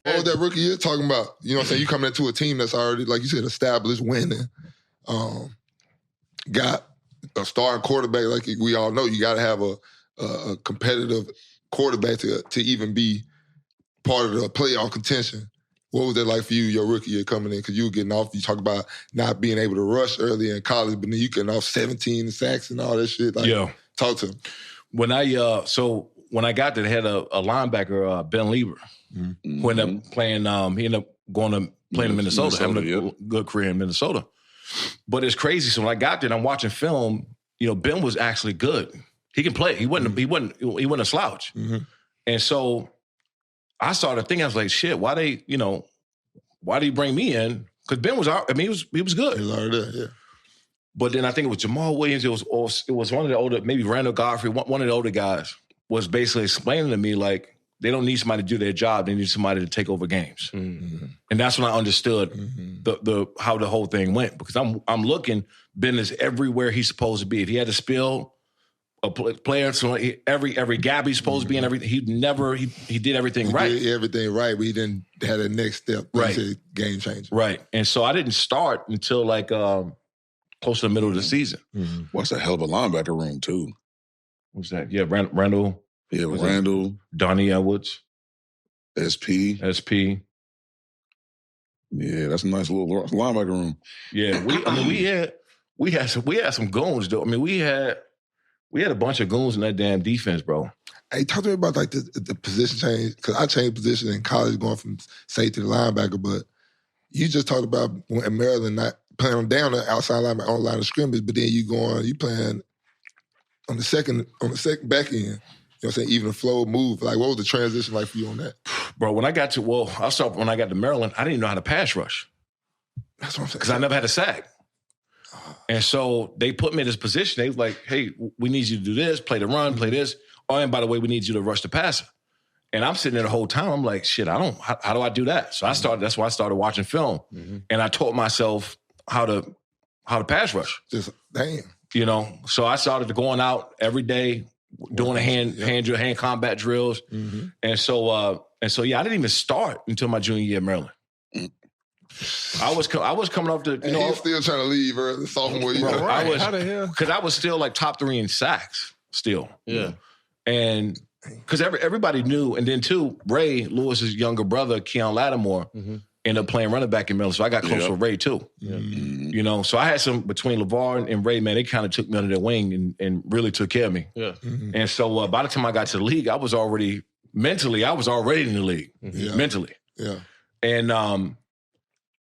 What was that rookie year talking about? You know what I'm saying? You coming into a team that's already, like you said, established, winning. Got a starting quarterback. Like we all know, you got to have a competitive quarterback to even be part of the playoff contention. What was that like for you, your rookie year coming in? Because you were getting off, you talk about not being able to rush early in college, but then you getting off 17 sacks and all that shit. Like, talk to him. When I got there, they had a linebacker, Ben Lieber, who ended up playing, he ended up going to playing in Minnesota, having a good career in Minnesota. But it's crazy. So when I got there and I'm watching film, Ben was actually good. He can play. He wasn't a slouch. Mm-hmm. And so I started thinking, I was like, shit, why do you bring me in? Because Ben was out. I mean, he was good. He learned it, yeah. But then I think it was Jamal Williams. It was one of the older, maybe Randall Godfrey, one of the older guys was basically explaining to me, like, they don't need somebody to do their job. They need somebody to take over games. Mm-hmm. And that's when I understood how the whole thing went. Because I'm looking, Ben is everywhere he's supposed to be. If he had to spill a player, so every gap he's supposed to be in, everything, he did everything right. He did everything right, but he didn't have the next step to game changer. Right. And so I didn't start until like close to the middle of the season. Mm-hmm. Well, that's a hell of a linebacker room, too. What's that? Yeah, Randall. Yeah, Randall. Donnie Edwards. SP. Yeah, that's a nice little linebacker room. Yeah, we had some goons, though. I mean, we had a bunch of goons in that damn defense, bro. Hey, talk to me about like the position change, because I changed position in college going from safety to linebacker, but you just talked about in Maryland not playing down the outside linebacker on the line of scrimmage, but then you playing on the second back end. You know what I'm saying? Even the flow, move. Like, what was the transition like for you on that? Bro, when I got to Maryland, I didn't even know how to pass rush. That's what I'm saying. Because I never had a sack. And so they put me in this position. They was like, hey, we need you to do this, play the run, play this. Oh, and by the way, we need you to rush the passer. And I'm sitting there the whole time. I'm like, shit, how do I do that? So that's why I started watching film. Mm-hmm. And I taught myself how to pass rush. Just, damn. So I started going out every day, doing hand combat drills. Mm-hmm. And so yeah, I didn't even start until my junior year at Maryland. I was coming off the, he was still trying to leave early, sophomore year. Bro, how the hell? Because I was still like top 3 in sacks still. Yeah. And because everybody knew, and then too, Ray, Lewis's younger brother, Keon Lattimore, ended up playing running back in Maryland. So I got close with Ray too. Yeah. So I had some, between LeVar and Ray, man, they kind of took me under their wing and really took care of me. Yeah. Mm-hmm. And so by the time I got to the league, I was already in the league, mentally. Yeah. And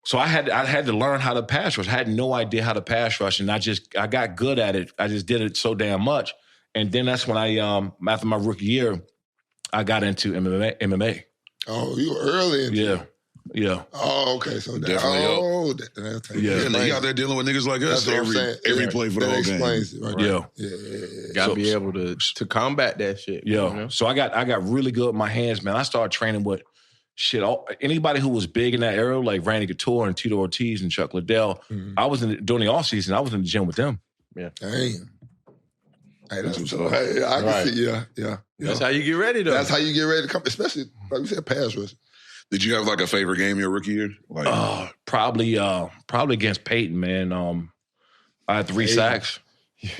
so I had to learn how to pass rush. I had no idea how to pass rush, and I got good at it. I just did it so damn much. And then that's when after my rookie year, I got into MMA. Oh, you were early into it. Yeah. Oh, okay. So you out there dealing with niggas like us every play for the whole game. Explains it, right? Yeah. Got to be able to combat that shit. Yeah. So I got really good with my hands, man. I started training with anybody who was big in that era, like Randy Couture and Tito Ortiz and Chuck Liddell. Mm-hmm. I was during the off season. I was in the gym with them. Yeah. Damn. Hey, that's what's up. Hey, I can see. Yeah. That's how you get ready, though. That's how you get ready to come, especially like you said, pass rush. Did you have like a favorite game your rookie year? Like, probably against Peyton, man. I had 3 sacks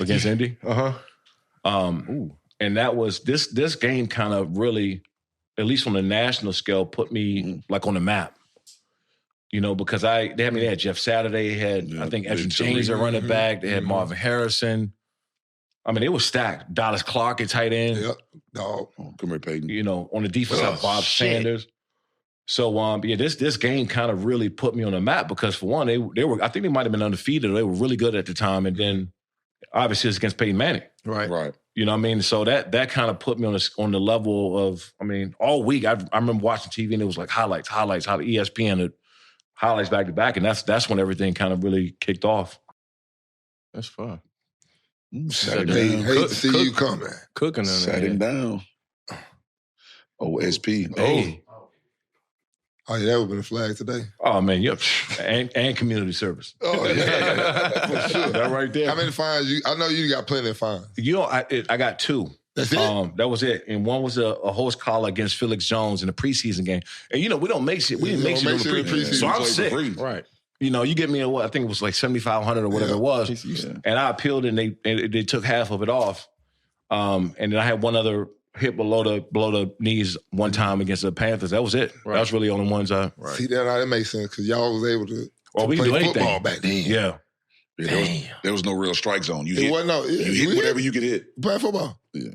against Indy. And that was this game kind of really, at least on the national scale, put me like on the map. Because they had Jeff Saturday, I think Edwin James at running back, they had Marvin Harrison. I mean, it was stacked. Dallas Clark at tight end. Yep. Dog. Come here, Peyton. On the defense, Bob Sanders. So, this game kind of really put me on the map because, for one, they were, I think they might have been undefeated. They were really good at the time. And then, obviously, it's against Peyton Manning. Right. You know what I mean? So that kind of put me on the level of, all week, I remember watching TV and it was like highlights, how ESPN highlights back to back. And that's when everything kind of really kicked off. That's fun. Hate to see you coming. Cooking on Sat him down. Oh, SP. Hey. Oh, yeah, that would have been a flag today. Oh, man, yep. And community service. Oh, yeah. For sure. That right there. How many fines? I know you got plenty of fines. I got 2. That's it? That was it. And one was a host collar against Felix Jones in the preseason game. And, we don't make shit. We didn't make shit in the preseason. So I'm sick. Right. You get me I think it was like 7,500 or whatever it was. And I appealed and they took half of it off. And then I had one other hit below the knees one time against the Panthers. That was it. Right. That was really the only ones I... Right. See, that makes sense because y'all was able to we play do football back then. Yeah. There was no real strike zone. You hit whatever you could hit. Playing football. Yeah.